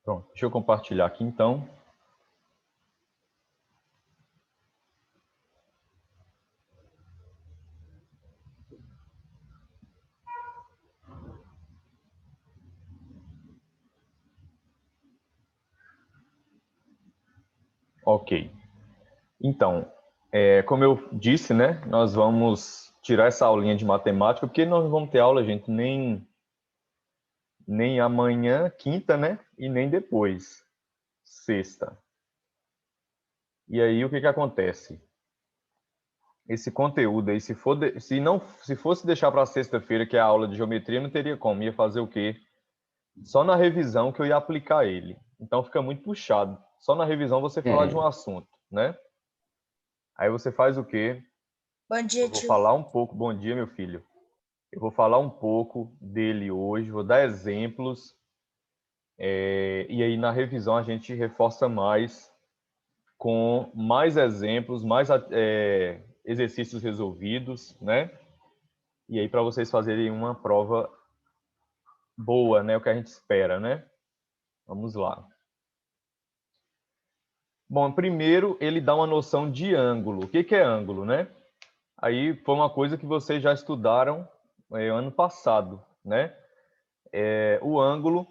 Pronto, deixa eu compartilhar aqui então. Ok. Então, como eu disse, né, nós vamos tirar essa aulinha de matemática, porque nós não vamos ter aula, gente, nem amanhã, quinta, né, e nem depois, sexta. E aí, o que que acontece? Esse conteúdo aí, se fosse deixar para sexta-feira, que é a aula de geometria, não teria como. Ia fazer o quê? Só na revisão que eu ia aplicar ele. Então fica muito puxado. Só na revisão você falar de um assunto, né? Aí você faz o quê? Bom dia, Eu vou tio. falar um pouco. Bom dia, meu filho. Eu vou falar um pouco dele hoje, vou dar exemplos. E aí na revisão a gente reforça mais com mais exemplos, mais exercícios resolvidos, né? E aí para vocês fazerem uma prova boa, né? O que a gente espera, né? Vamos lá. Bom, primeiro ele dá uma noção de ângulo. O que que é ângulo, né? Aí foi uma coisa que vocês já estudaram ano passado, né? O ângulo,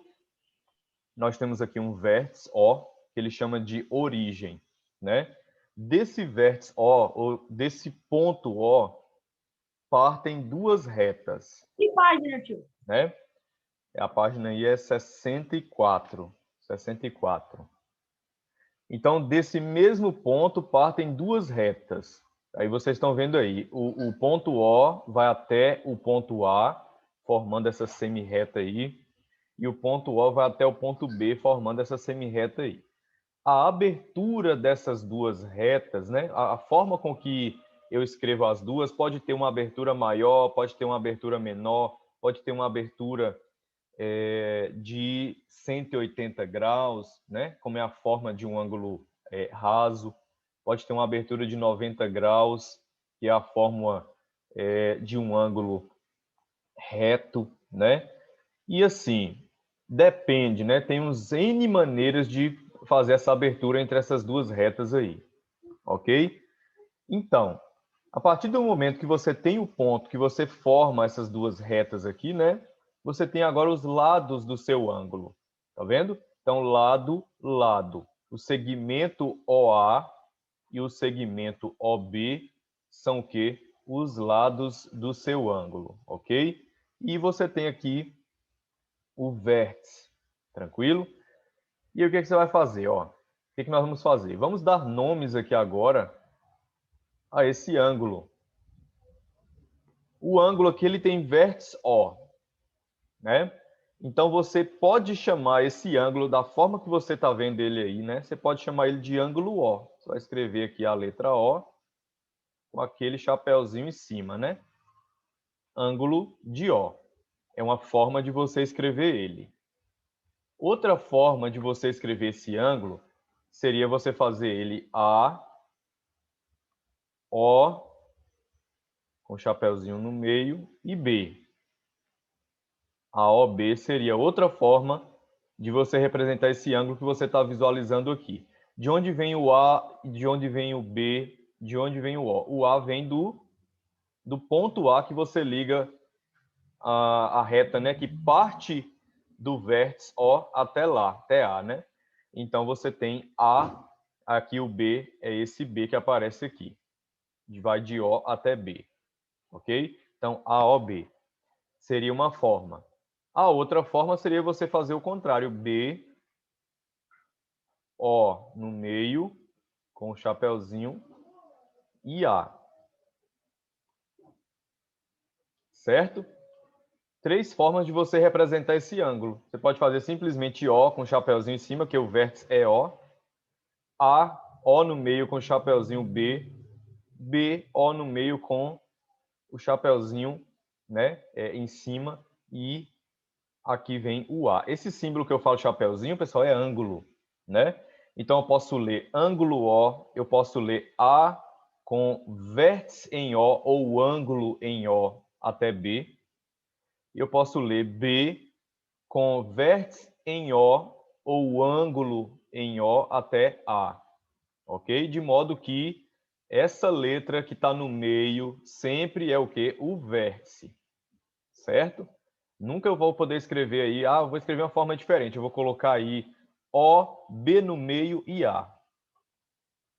nós temos aqui um vértice O, que ele chama de origem, né? Desse vértice O, ou desse ponto O, partem duas retas, Que página, tio? né? A página aí é 64. 64. Então, desse mesmo ponto partem duas retas. Aí vocês estão vendo aí, o ponto O vai até o ponto A, formando essa semi-reta aí, e o ponto O vai até o ponto B, formando essa semi-reta aí. A abertura dessas duas retas, né? A forma com que eu escrevo as duas pode ter uma abertura maior, pode ter uma abertura menor, pode ter uma abertura de 180 graus, né? Como é a forma de um ângulo raso, pode ter uma abertura de 90 graus, que é a forma de um ângulo reto, né? E assim, depende, né? Tem uns N maneiras de fazer essa abertura entre essas duas retas aí, ok? Então, a partir do momento que você tem o ponto, que você forma essas duas retas aqui, né? Você tem agora os lados do seu ângulo. Tá vendo? Então, lado, lado. O segmento OA e o segmento OB são o quê? Os lados do seu ângulo, ok? E você tem aqui o vértice, tranquilo? E aí, o que que você vai fazer? Ó, o que que nós vamos fazer? Vamos dar nomes aqui agora a esse ângulo. O ângulo aqui ele tem vértice O, né? Então você pode chamar esse ângulo da forma que você está vendo ele aí, né? Você pode chamar ele de ângulo O. Você vai escrever aqui a letra O com aquele chapéuzinho em cima, né? Ângulo de O. É uma forma de você escrever ele. Outra forma de você escrever esse ângulo seria você fazer ele A, O, com chapéuzinho no meio, e B. A OB seria outra forma de você representar esse ângulo que você está visualizando aqui. De onde vem o A, de onde vem o B, de onde vem o O? O A vem do ponto A que você liga a reta, né, que parte do vértice O até lá, até A, né? Então você tem A, aqui o B é esse B que aparece aqui. Vai de O até B, ok? Então AOB seria uma forma. A outra forma seria você fazer o contrário, B, O no meio, com o chapéuzinho, e A. Certo? Três formas de você representar esse ângulo. Você pode fazer simplesmente O com o chapéuzinho em cima, que o vértice é O. A, O no meio com o chapéuzinho B. B, O no meio com o chapéuzinho, né, em cima. E aqui vem o A. Esse símbolo que eu falo chapéuzinho, pessoal, é ângulo, né? Então eu posso ler ângulo O, eu posso ler A com vértice em O ou ângulo em O até B. E eu posso ler B com vértice em O ou o ângulo em O até A, ok? De modo que essa letra que está no meio sempre é o quê? O vértice, certo? Nunca eu vou poder escrever aí, eu vou escrever uma forma diferente, eu vou colocar aí O, B no meio e A.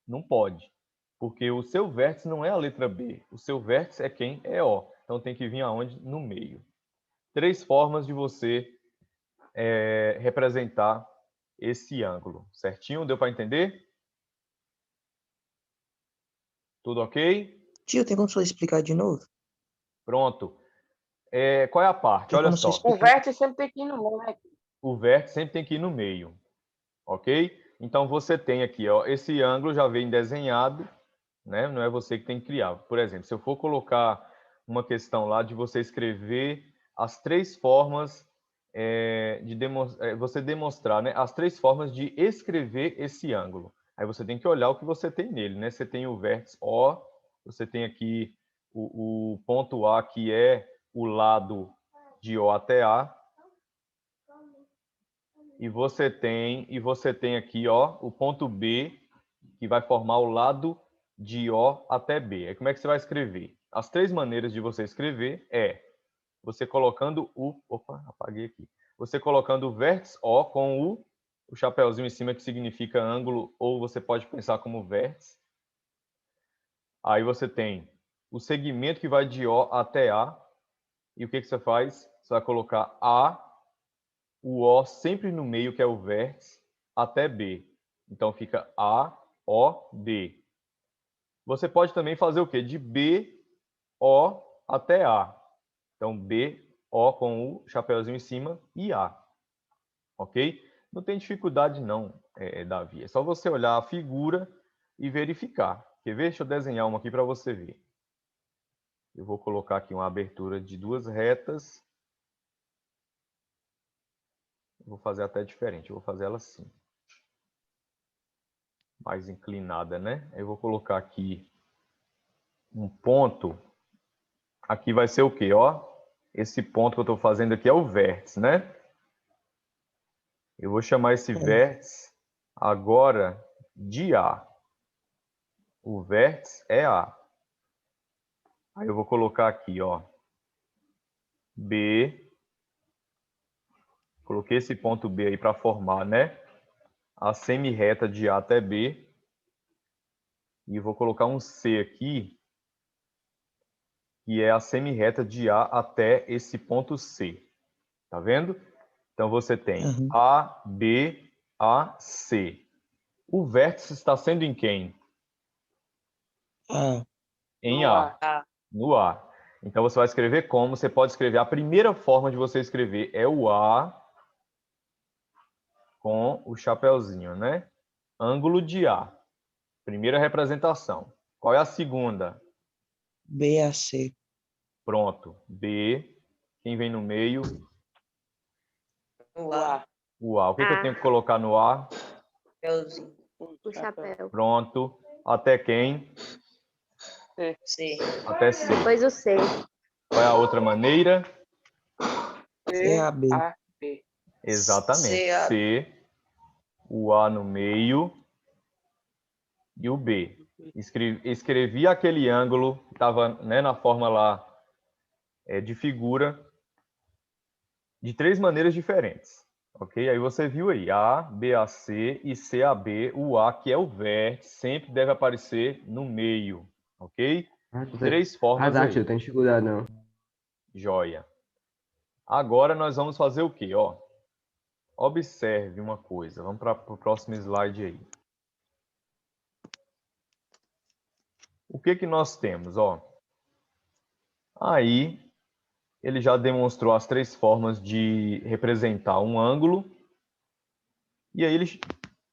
Não pode, porque o seu vértice não é a letra B, o seu vértice é quem? É O. Então tem que vir aonde? No meio. 3 formas de você representar esse ângulo, certinho? Deu para entender? Tudo ok? Tio, tem como você explicar de novo? Pronto. Qual é a parte? Tem Olha como você só. O explicar? vértice sempre tem que ir no meio, né? O vértice sempre tem que ir no meio, ok? Então você tem aqui, ó, esse ângulo já vem desenhado, né? Não é você que tem que criar. Por exemplo, se eu for colocar uma questão lá de você escrever as 3 formas você demonstrar, né? As 3 formas de escrever esse ângulo. Aí você tem que olhar o que você tem nele, né? Você tem o vértice O, você tem aqui o ponto A, que é o lado de O até A, e você tem aqui, ó, o ponto B, que vai formar o lado de O até B. Aí como é que você vai escrever? As 3 maneiras de você escrever você colocando apaguei aqui. Você colocando o vértice O com o chapeuzinho em cima, que significa ângulo, ou você pode pensar como vértice. Aí você tem o segmento que vai de O até A. E o que você faz? Você vai colocar A, o O sempre no meio, que é o vértice, até B. Então fica A, O, B. Você pode também fazer o quê? De B, O até A. Então B, O com o chapeuzinho em cima e A. Ok? Não tem dificuldade não, Davi. É só você olhar a figura e verificar. Quer ver? Deixa eu desenhar uma aqui para você ver. Eu vou colocar aqui uma abertura de 2 retas. Vou fazer até diferente. Eu vou fazer ela assim. Mais inclinada, né? Eu vou colocar aqui um ponto. Aqui vai ser o quê? Ó, esse ponto que eu estou fazendo aqui é o vértice, né? Eu vou chamar esse vértice agora de A. O vértice é A. Aí eu vou colocar aqui, ó, B. Coloquei esse ponto B aí para formar, né? A semi-reta de A até B. E vou colocar um C aqui, que é a semi-reta de A até esse ponto C. Tá vendo? Então você tem Uhum. A, B, A, C. O vértice está sendo em quem? Ah, Em No A. A. No A. Então você vai escrever como? Você pode escrever, a primeira forma de você escrever é o A com o chapeuzinho, né? Ângulo de A. Primeira representação. Qual é a segunda? BAC. Pronto. B. Quem vem no meio? No A. O A. O que eu tenho que colocar no A? O chapéu. Pronto. Até quem? C. Até C. Depois o C. Qual é a outra maneira? CAB. A, B. Exatamente. C, o A no meio e o B. Escrevi aquele ângulo que estava, né, na forma lá de figura de 3 maneiras diferentes. Ok? Aí você viu aí A, BAC e CAB. O A, que é o vértice, sempre deve aparecer no meio. Ok? 3 formas aí. Não tem dificuldade não. Joia. Agora nós vamos fazer o quê? Ó, observe uma coisa. Vamos para o próximo slide aí. O que que nós temos? Ó, aí ele já demonstrou as 3 formas de representar um ângulo. E aí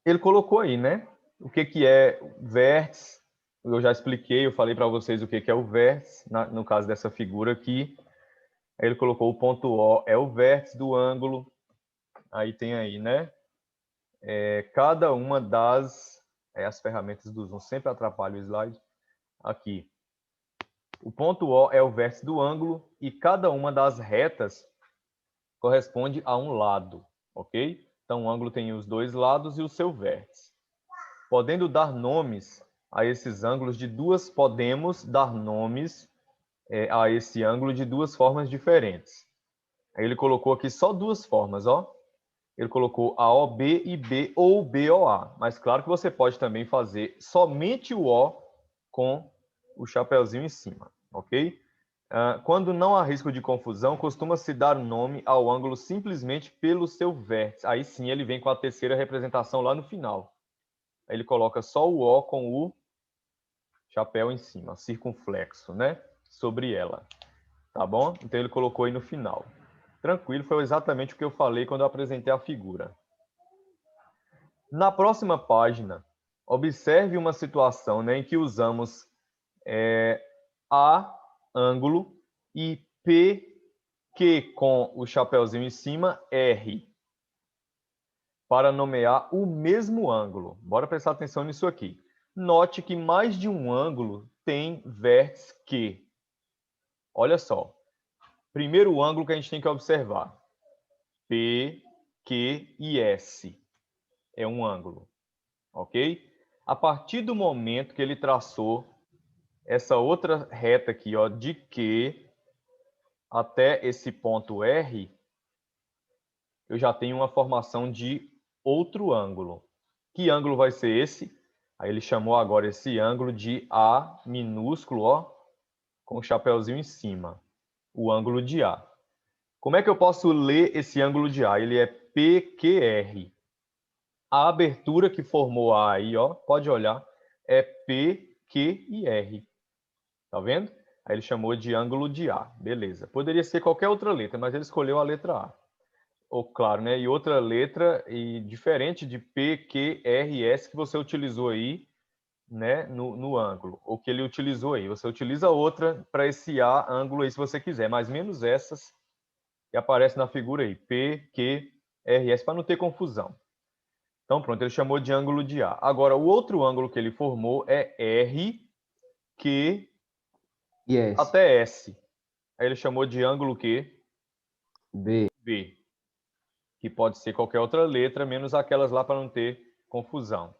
ele colocou aí, né? O que que é vértice? Eu já expliquei, eu falei para vocês o que que é o vértice, no caso dessa figura aqui. Aí ele colocou o ponto O, é o vértice do ângulo. Aí tem aí, né? Cada uma das... as ferramentas do Zoom sempre atrapalham o slide. Aqui. O ponto O é o vértice do ângulo e cada uma das retas corresponde a um lado, ok? Então, o ângulo tem os dois lados e o seu vértice. Podemos dar nomes a esse ângulo de duas formas diferentes. Aí ele colocou aqui só duas formas, ó. Ele colocou AOB e B ou BOA. Mas claro que você pode também fazer somente o O com o chapeuzinho em cima, ok? Quando não há risco de confusão, costuma-se dar nome ao ângulo simplesmente pelo seu vértice. Aí sim ele vem com a terceira representação lá no final. Aí ele coloca só o O com o chapéu em cima, circunflexo, né? Sobre ela. Tá bom? Então ele colocou aí no final. Tranquilo, foi exatamente o que eu falei quando eu apresentei a figura. Na próxima página, observe uma situação, né, em que usamos A, ângulo, e PQ com o chapeuzinho em cima, R, para nomear o mesmo ângulo. Bora prestar atenção nisso aqui. Note que mais de um ângulo tem vértice Q. Olha só. Primeiro ângulo que a gente tem que observar. P, Q e S. É um ângulo. Ok? A partir do momento que ele traçou essa outra reta aqui, ó, de Q até esse ponto R, eu já tenho uma formação de outro ângulo. Que ângulo vai ser esse? Aí ele chamou agora esse ângulo de A minúsculo, ó, com o chapeuzinho em cima. O ângulo de A. Como é que eu posso ler esse ângulo de A? Ele é PQR. A abertura que formou A aí, ó, pode olhar, é P, Q e R. Tá vendo? Aí ele chamou de ângulo de A. Beleza. Poderia ser qualquer outra letra, mas ele escolheu a letra A. Ou, claro, né? E outra letra e diferente de P, Q, R e S que você utilizou aí, né, no ângulo. Ou que ele utilizou aí. Você utiliza outra para esse A ângulo aí, se você quiser, mas menos essas que aparecem na figura aí. P, Q, R, S, para não ter confusão. Então, pronto, ele chamou de ângulo de A. Agora, o outro ângulo que ele formou é R, Q até S. Aí ele chamou de ângulo Q? B. B. Que pode ser qualquer outra letra, menos aquelas lá para não ter confusão.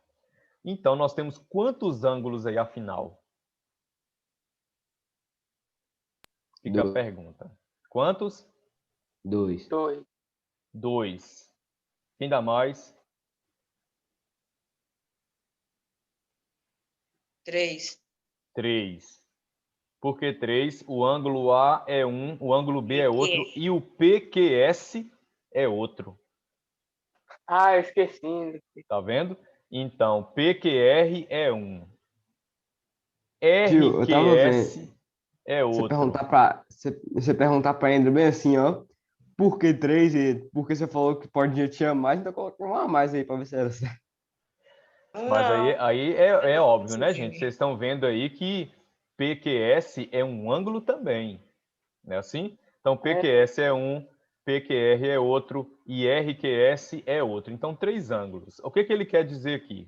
Então, nós temos quantos ângulos aí, afinal? Fica a pergunta. Quantos? 2. 2. Quem dá mais? 3. 3. Por que 3? O ângulo A é um, o ângulo B é outro e o PQS é outro. Ah, eu esqueci. Tá vendo? Então, PQR é um. Tio, eu tava RQS vendo. é outro. Você perguntar pra Andrew bem assim, ó. Por que 3? Porque você falou que pode já tinha mais, então coloca uma a mais aí pra ver se era certo. Mas aí é óbvio, né, gente? Vocês estão vendo aí que PQS é um ângulo também. Não é assim? Então, PQS é um, PQR é outro e RQS é outro. Então, 3 ângulos. O que ele quer dizer aqui?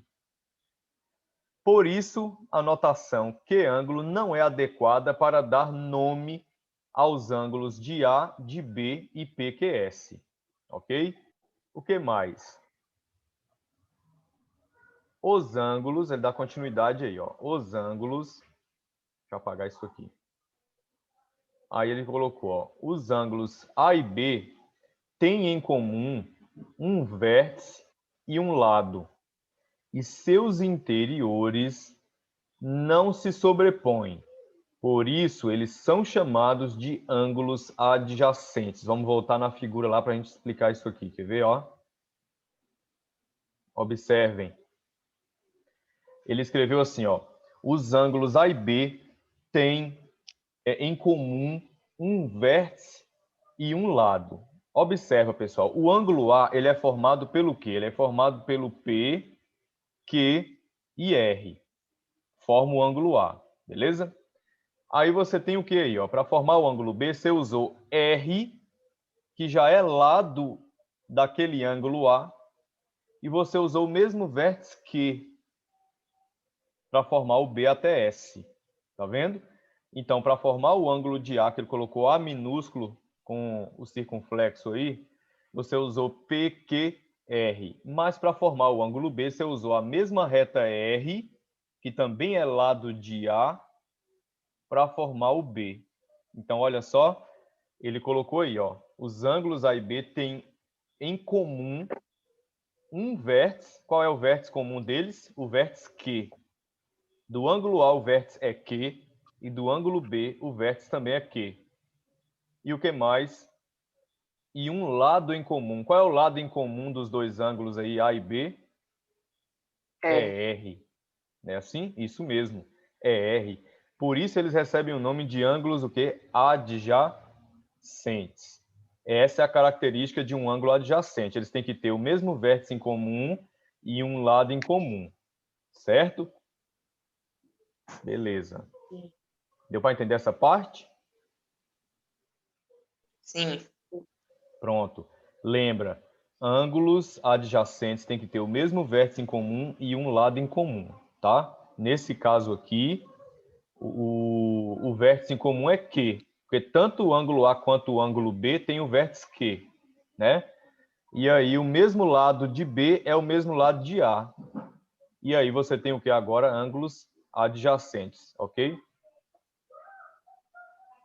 Por isso, a notação Q-ângulo não é adequada para dar nome aos ângulos de A, de B e PQS. Ok? O que mais? Os ângulos, ele dá continuidade aí, ó. Os ângulos, deixa eu apagar isso aqui. Aí ele colocou, ó, os ângulos A e B têm em comum um vértice e um lado, e seus interiores não se sobrepõem. Por isso, eles são chamados de ângulos adjacentes. Vamos voltar na figura lá para a gente explicar isso aqui. Quer ver, ó? Observem. Ele escreveu assim, ó. Os ângulos A e B têm em comum um vértice e um lado. Observa, pessoal. O ângulo A, ele é formado pelo quê? Ele é formado pelo P, Q e R. Forma o ângulo A, beleza? Aí você tem o que aí, ó? Para formar o ângulo B, você usou R, que já é lado daquele ângulo A, e você usou o mesmo vértice Q para formar o B até S. Tá vendo? Então, para formar o ângulo de A, que ele colocou A minúsculo com o circunflexo aí, você usou PQ R. Mas para formar o ângulo B, você usou a mesma reta R, que também é lado de A, para formar o B. Então, olha só, ele colocou aí, ó, os ângulos A e B têm em comum um vértice. Qual é o vértice comum deles? O vértice Q. Do ângulo A, o vértice é Q, e do ângulo B, o vértice também é Q. E o que mais? E um lado em comum. Qual é o lado em comum dos dois ângulos aí, A e B? É R. Não é assim? Isso mesmo. É R. Por isso eles recebem o nome de ângulos o quê? Adjacentes. Essa é a característica de um ângulo adjacente. Eles têm que ter o mesmo vértice em comum e um lado em comum. Certo? Beleza. Deu para entender essa parte? Sim. Pronto. Lembra, ângulos adjacentes têm que ter o mesmo vértice em comum e um lado em comum, tá? Nesse caso aqui, o vértice em comum é Q, porque tanto o ângulo A quanto o ângulo B tem o vértice Q, né? E aí o mesmo lado de B é o mesmo lado de A. E aí você tem o que agora? Ângulos adjacentes, ok?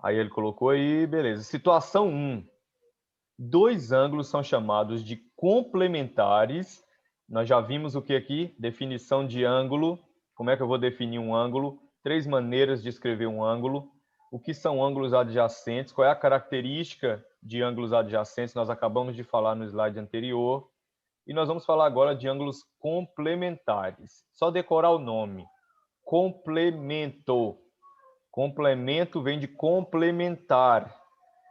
Aí ele colocou aí, beleza. Situação 1. Dois ângulos são chamados de complementares. Nós já vimos o que aqui? Definição de ângulo. Como é que eu vou definir um ângulo? 3 maneiras de escrever um ângulo. O que são ângulos adjacentes? Qual é a característica de ângulos adjacentes? Nós acabamos de falar no slide anterior. E nós vamos falar agora de ângulos complementares. Só decorar o nome. Complemento. Complemento vem de complementar.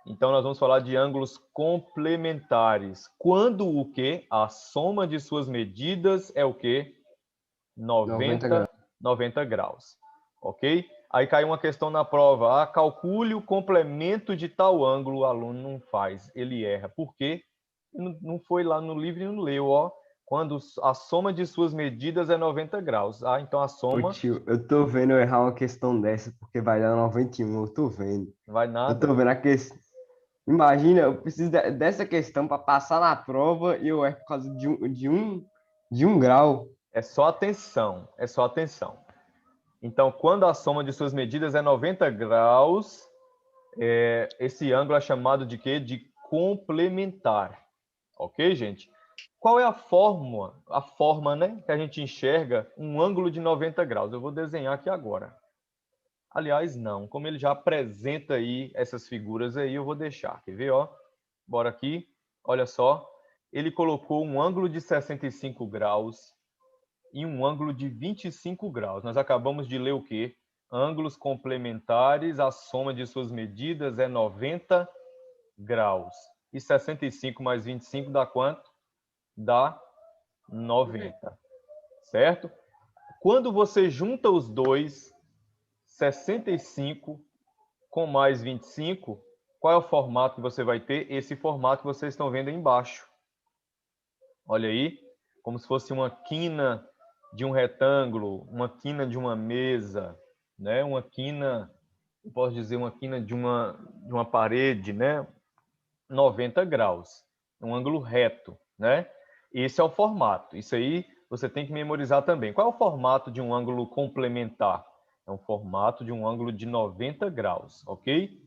Então, nós vamos falar de ângulos complementares. Quando o quê? A soma de suas medidas é o quê? 90 graus. 90 graus. Ok? Aí cai uma questão na prova. Calcule o complemento de tal ângulo. O aluno não faz. Ele erra. Por quê? Não foi lá no livro e não leu. Ó. Quando a soma de suas medidas é 90 graus. Então, a Ô, soma tio, eu tô vendo eu errar uma questão dessa, porque vai dar 91, eu tô vendo. não vai Eu tô nada. vendo a questão. Imagina, eu preciso dessa questão para passar na prova e eu erro por causa de um grau. É só atenção. É só atenção. Então, quando a soma de suas medidas é 90 graus, esse ângulo é chamado de quê? De complementar. Ok, gente? Qual é a forma, né, que a gente enxerga um ângulo de 90 graus? Eu vou desenhar aqui agora. Aliás, não. Como ele já apresenta aí essas figuras aí, eu vou deixar. Quer ver, ó? Bora aqui. Olha só. Ele colocou um ângulo de 65 graus e um ângulo de 25 graus. Nós acabamos de ler o quê? Ângulos complementares, a soma de suas medidas é 90 graus. E 65 mais 25 dá quanto? Dá 90. Certo? Quando você junta os dois, 65 com mais 25, qual é o formato que você vai ter? Esse formato que vocês estão vendo aí embaixo. Olha aí, como se fosse uma quina de um retângulo, uma quina de uma mesa, né? Uma quina, eu posso dizer uma quina de uma parede, né? 90 graus, um ângulo reto, né? Esse é o formato. Isso aí você tem que memorizar também. Qual é o formato de um ângulo complementar? É um formato de um ângulo de 90 graus, ok?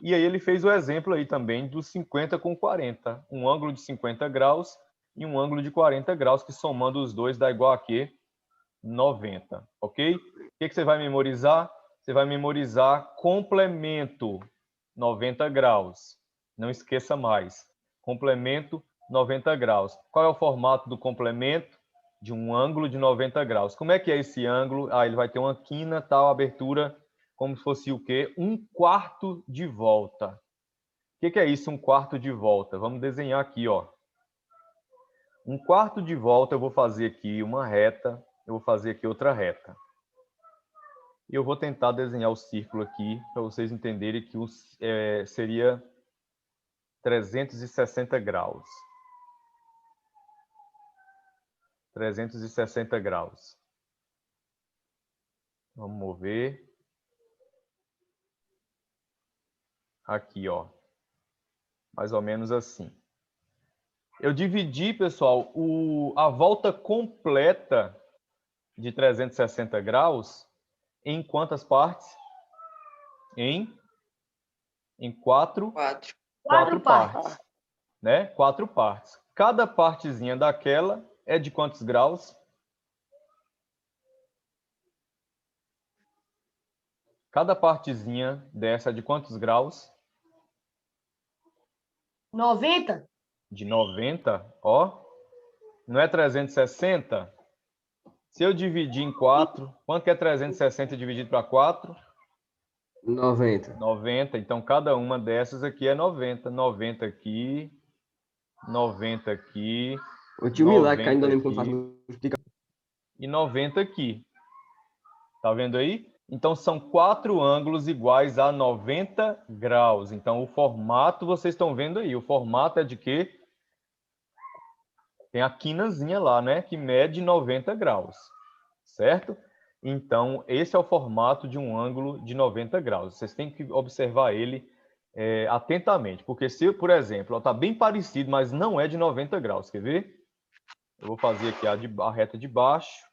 E aí ele fez o exemplo aí também do 50 com 40, um ângulo de 50 graus e um ângulo de 40 graus, que somando os dois dá igual a quê? 90, ok? O que você vai memorizar? Você vai memorizar complemento 90 graus. Não esqueça mais. Complemento 90 graus. Qual é o formato do complemento? De um ângulo de 90 graus. Como é que é esse ângulo? Ele vai ter uma quina, tal, abertura, como se fosse o quê? Um quarto de volta. O que é isso, um quarto de volta? Vamos desenhar aqui, ó. Um quarto de volta, eu vou fazer aqui uma reta, eu vou fazer aqui outra reta. E eu vou tentar desenhar o círculo aqui, para vocês entenderem que seria 360 graus. 360 graus. Vamos mover. Aqui, ó. Mais ou menos assim. Eu dividi, pessoal, a volta completa de 360 graus em quantas partes? Em quatro Quatro. partes, né? 4 partes. Cada partezinha daquela é de quantos graus? Cada partezinha dessa é de quantos graus? 90? De 90, ó. Não é 360? Se eu dividir em 4, quanto que é 360 dividido para 4? 90. 90. Então, cada uma dessas aqui é 90. 90 aqui, 90 aqui, O tio Milagre, que 90 ainda lembro quando faz aqui multiplicação. e 90 aqui. Tá vendo aí? Então, são 4 ângulos iguais a 90 graus. Então, o formato, vocês estão vendo aí. O formato é de quê? Tem a quinazinha lá, né? Que mede 90 graus. Certo? Então, esse é o formato de um ângulo de 90 graus. Vocês têm que observar ele atentamente. Porque se, por exemplo, está bem parecido, mas não é de 90 graus. Quer ver? Eu vou fazer aqui a reta de baixo.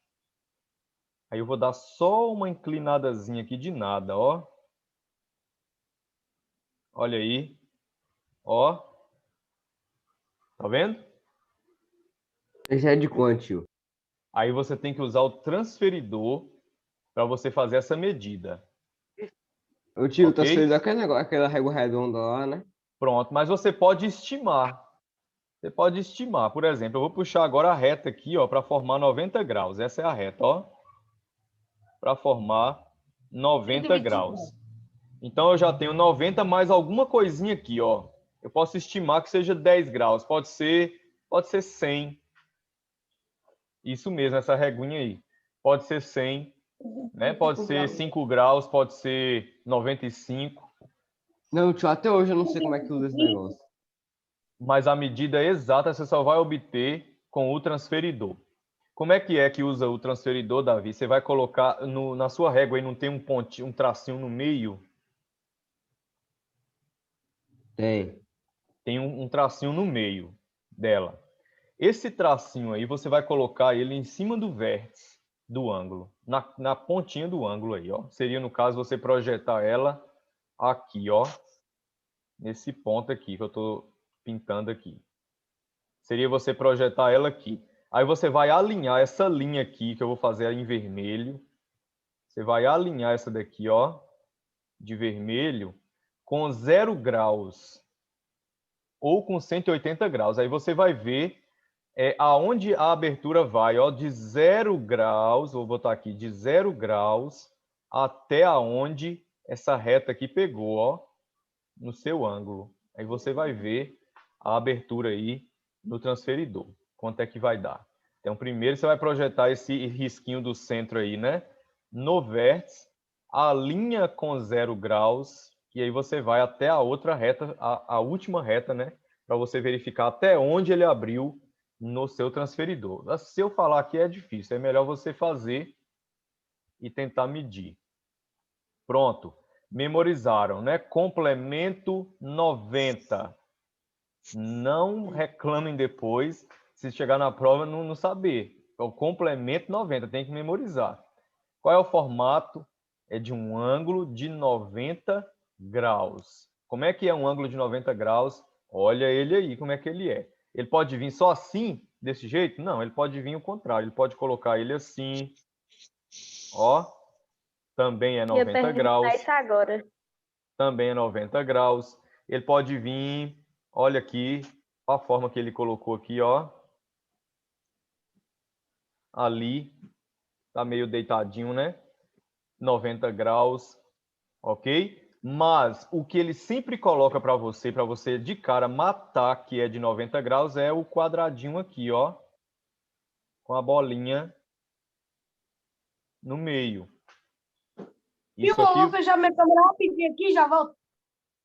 Aí eu vou dar só uma inclinadazinha aqui de nada, ó. Olha aí. Ó. Tá vendo? Esse é de quanto, tio? Aí você tem que usar o transferidor para você fazer essa medida. O tio, Ok? tá sendo aquele negócio, aquela régua redonda lá, né? Pronto, mas você pode estimar. Você pode estimar. Por exemplo, eu vou puxar agora a reta aqui, ó, para formar 90 graus. Essa é a reta, ó. Para formar 90 125. graus. Então eu já tenho 90 mais alguma coisinha aqui, ó. Eu posso estimar que seja 10 graus. Pode ser 100. Isso mesmo, essa reguinha aí. Pode ser 100, né? Pode ser 5 graus, pode ser 95. Não, tio, até hoje eu não sei como é que usa esse negócio. Mas a medida exata você só vai obter com o transferidor. Como é que usa o transferidor, Davi? Você vai colocar na sua régua aí, não tem um pontinho, um tracinho no meio? Tem. Tem um tracinho no meio dela. Esse tracinho aí, você vai colocar ele em cima do vértice do ângulo, na pontinha do ângulo aí, ó. Seria, no caso, você projetar ela aqui, ó. Nesse ponto aqui que eu estou pintando aqui. Seria você projetar ela aqui. Aí você vai alinhar essa linha aqui, que eu vou fazer em vermelho. Você vai alinhar essa daqui, ó, de vermelho, com 0 graus ou com 180 graus. Aí você vai ver aonde a abertura vai, ó, de 0 graus, vou botar aqui, de 0 graus até aonde essa reta aqui pegou, ó, no seu ângulo. Aí você vai ver a abertura aí no transferidor. Quanto é que vai dar? Então, primeiro você vai projetar esse risquinho do centro aí, né? No vértice, alinha com 0 graus, e aí você vai até a outra reta, a última reta, né? Para você verificar até onde ele abriu no seu transferidor. Se eu falar aqui é difícil, é melhor você fazer e tentar medir. Pronto. Memorizaram, né? Complemento 90. Não reclamem depois se chegar na prova e não saber. É o complemento 90, tem que memorizar. Qual é o formato? É de um ângulo de 90 graus. Como é que é um ângulo de 90 graus? Olha ele aí, como é que ele é. Ele pode vir só assim, desse jeito? Não, ele pode vir o contrário. Ele pode colocar ele assim, ó. Também é 90 graus. Isso agora. Também é 90 graus. Ele pode vir, olha aqui, a forma que ele colocou aqui, ó. Ali, tá meio deitadinho, né? 90 graus, ok? Mas o que ele sempre coloca para você de cara matar que é de 90 graus, é o quadradinho aqui, ó. Com a bolinha no meio. E eu vou fechar minha câmera rapidinho aqui e já volto.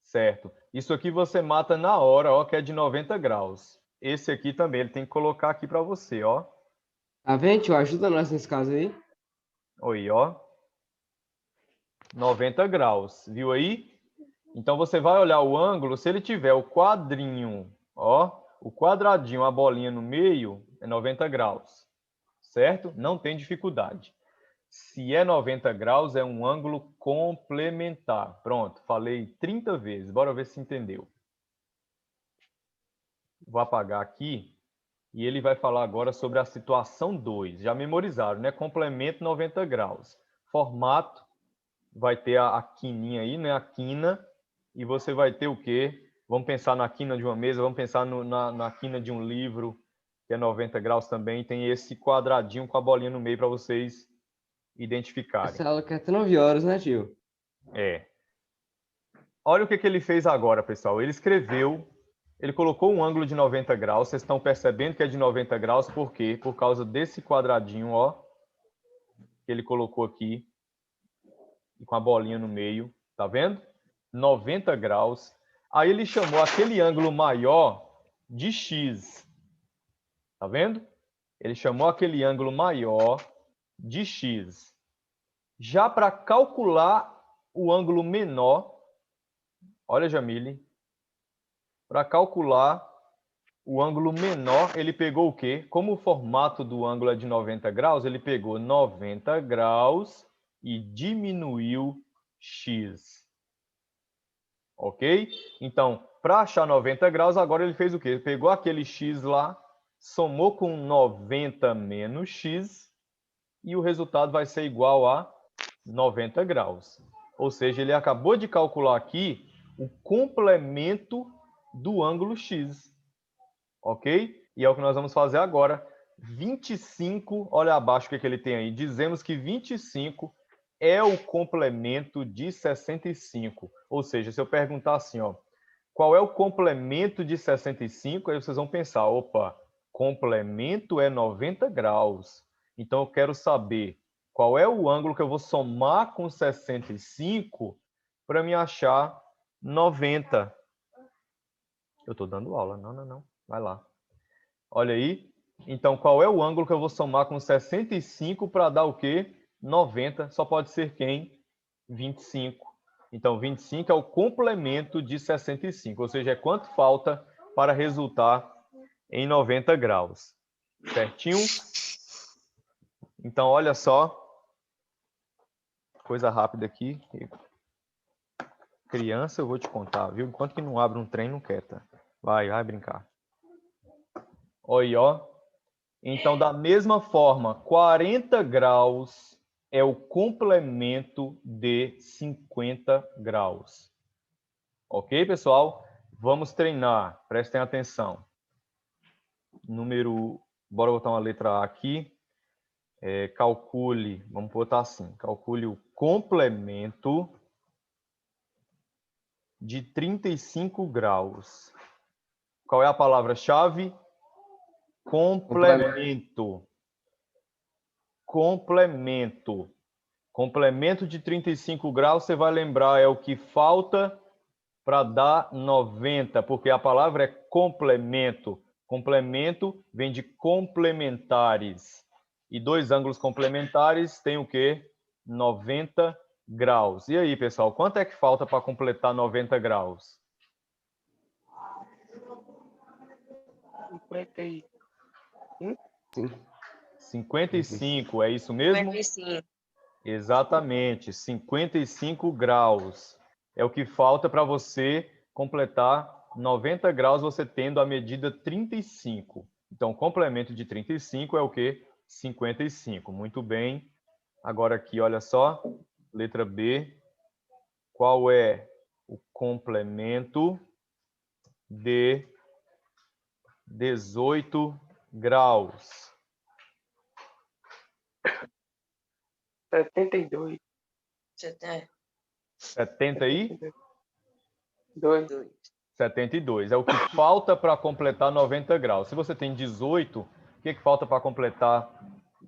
Certo. Isso aqui você mata na hora, ó, que é de 90 graus. Esse aqui também, ele tem que colocar aqui para você, ó. Tá vendo, tio? Ajuda nós nesse caso aí. Oi, ó. 90 graus, viu aí? Então você vai olhar o ângulo, se ele tiver o quadrinho, ó, o quadradinho, a bolinha no meio, é 90 graus, certo? Não tem dificuldade. Se é 90 graus, é um ângulo complementar. Pronto, falei 30 vezes. Bora ver se entendeu. Vou apagar aqui e ele vai falar agora sobre a situação 2. Já memorizaram, né? Complemento 90 graus. Formato, vai ter a quininha aí, né? A quina. E você vai ter o quê? Vamos pensar na quina de uma mesa, vamos pensar na quina de um livro, que é 90 graus também. Tem esse quadradinho com a bolinha no meio para vocês identificarem. Essa aula quer até 9 horas, né, tio? É. Olha o que ele fez agora, pessoal. Ele escreveu, ele colocou um ângulo de 90 graus. Vocês estão percebendo que é de 90 graus, por quê? Por causa desse quadradinho, ó, que ele colocou aqui, e com a bolinha no meio. Tá vendo? 90 graus. Aí ele chamou aquele ângulo maior de x. Tá vendo? Ele chamou aquele ângulo maior de x. Já para calcular o ângulo menor, olha, Jamile, para calcular o ângulo menor, ele pegou o quê? Como o formato do ângulo é de 90 graus, ele pegou 90 graus e diminuiu x. Ok? Então, para achar 90 graus, agora ele fez o quê? Ele pegou aquele x lá, somou com 90 menos x, e o resultado vai ser igual a 90 graus. Ou seja, ele acabou de calcular aqui o complemento do ângulo x. Ok? E é o que nós vamos fazer agora. 25, olha abaixo o que ele tem aí. Dizemos que 25 é o complemento de 65. Ou seja, se eu perguntar assim, ó, qual é o complemento de 65? Aí vocês vão pensar, opa, complemento é 90 graus. Então eu quero saber qual é o ângulo que eu vou somar com 65 para me achar 90. Eu estou dando aula. Não. Vai lá. Olha aí. Então, qual é o ângulo que eu vou somar com 65 para dar o quê? 90. Só pode ser quem? 25. Então, 25 é o complemento de 65. Ou seja, é quanto falta para resultar em 90 graus. Certinho? Então, olha só. Coisa rápida aqui. Criança, eu vou te contar, viu? Enquanto que não abre um trem, não quieta. Vai brincar. Olha aí, ó. Então, da mesma forma, 40 graus é o complemento de 50 graus. Ok, pessoal? Vamos treinar. Prestem atenção. Bora botar uma letra A aqui. Calcule, vamos botar assim. Calcule o complemento de 35 graus. Qual é a palavra-chave? Complemento. Complemento. Complemento de 35 graus, você vai lembrar, é o que falta para dar 90, porque a palavra é complemento. Complemento vem de complementares. E dois ângulos complementares tem o quê? 90 graus. E aí, pessoal, quanto é que falta para completar 90 graus? 55, é isso mesmo? 55. Exatamente, 55 graus. É o que falta para você completar 90 graus, você tendo a medida 35. Então, complemento de 35 é o quê? 55. Muito bem. Agora aqui, olha só, letra B. Qual é o complemento de 18 graus? 72. 70 aí? 2. 72. É o que falta para completar 90 graus. Se você tem 18, o que falta para completar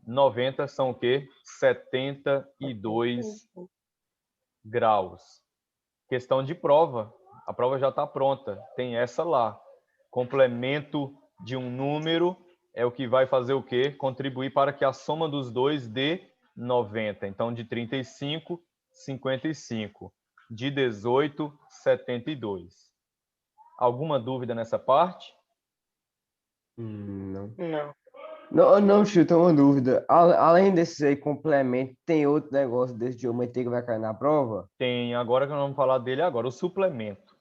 90 são o quê? 72 graus. Questão de prova. A prova já está pronta. Tem essa lá. Complemento de um número é o que vai fazer o quê? Contribuir para que a soma dos dois dê 90. Então, de 35, 55. De 18, 72. Alguma dúvida nessa parte? Não. Não. Não, não, tio, tem uma dúvida. Além desses aí complemento, tem outro negócio desse de geometria que vai cair na prova? Tem, agora que nós vamos falar dele agora, o suplemento.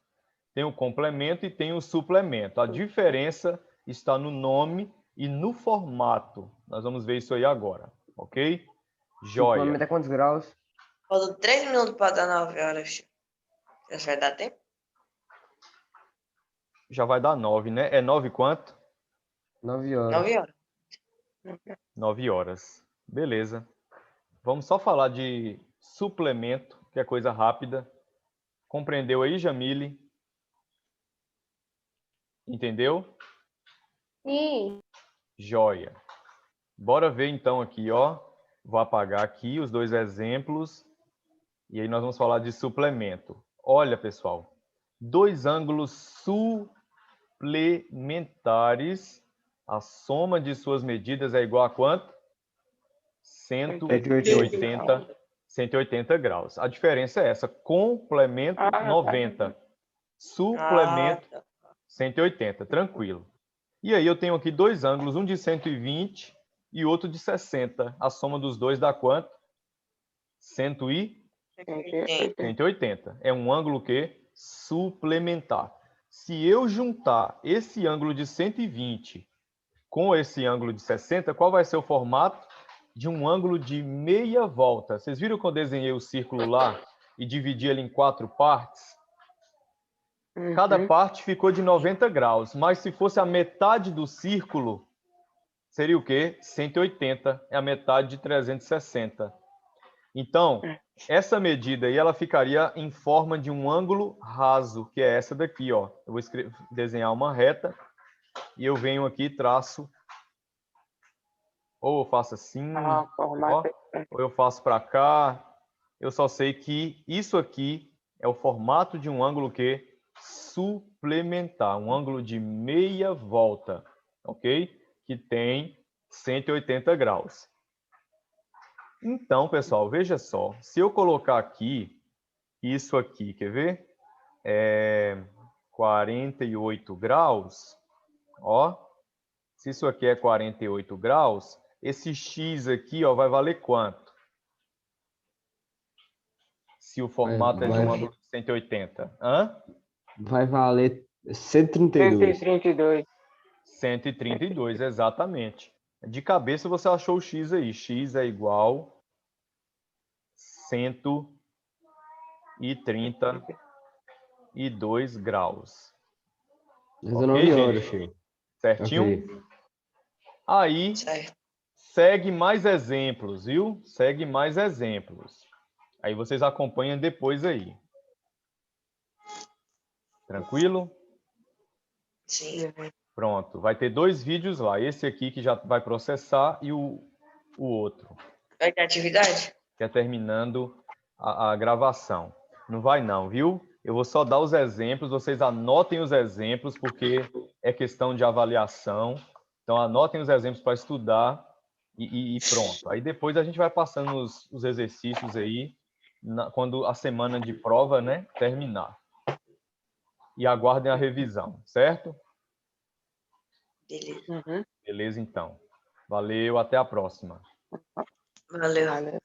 Tem o complemento e tem o suplemento. A diferença está no nome e no formato. Nós vamos ver isso aí agora, ok? Joia. Suplemento é quantos graus? Faltam 3 minutos para dar 9 horas. Já vai dar tempo? Já vai dar 9, né? É 9 quanto? 9 horas. 9 horas. 9 horas. Beleza. Vamos só falar de suplemento, que é coisa rápida. Compreendeu aí, Jamile? Entendeu? Sim. Joia. Bora ver então aqui, ó. Vou apagar aqui os dois exemplos. E aí nós vamos falar de suplemento. Olha, pessoal. Dois ângulos suplementares. A soma de suas medidas é igual a quanto? 180 graus. A diferença é essa. Complemento, 90. Suplemento, 180. Tranquilo. E aí eu tenho aqui dois ângulos, um de 120 e outro de 60. A soma dos dois dá quanto? 180. É um ângulo que suplementar. Se eu juntar esse ângulo de 120 com esse ângulo de 60, qual vai ser o formato? De um ângulo de meia volta. Vocês viram que eu desenhei o círculo lá e dividi ele em 4 partes? Cada parte ficou de 90 graus, mas se fosse a metade do círculo, seria o quê? 180, é a metade de 360. Então, essa medida aí, ela ficaria em forma de um ângulo raso, que é essa daqui, ó. Eu vou desenhar uma reta e eu venho aqui e traço. Ou eu faço assim, ó, ou eu faço para cá. Eu só sei que isso aqui é o formato de um ângulo que suplementar, um ângulo de meia volta, ok? Que tem 180 graus. Então, pessoal, veja só. Se eu colocar aqui, isso aqui, quer ver? 48 graus, ó. Se isso aqui é 48 graus, esse X aqui, ó, vai valer quanto? Se o formato é de um ângulo de 180. Hã? Vai valer 132. 132, exatamente. De cabeça você achou o X aí. X é igual 132 graus. 19 Ok, horas, gente? cheio. Certinho? Ok. Aí, Certo. segue mais exemplos, viu? Segue mais exemplos. Aí vocês acompanham depois aí. Tranquilo? Sim. Pronto. Vai ter 2 vídeos lá. Esse aqui que já vai processar e o outro, Vai ter atividade? que é terminando a gravação. Não vai não, viu? Eu vou só dar os exemplos. Vocês anotem os exemplos, porque é questão de avaliação. Então, anotem os exemplos para estudar e pronto. Aí depois a gente vai passando os exercícios aí, quando a semana de prova, né, terminar. E aguardem a revisão, certo? Beleza. Beleza, então. Valeu, até a próxima. Valeu.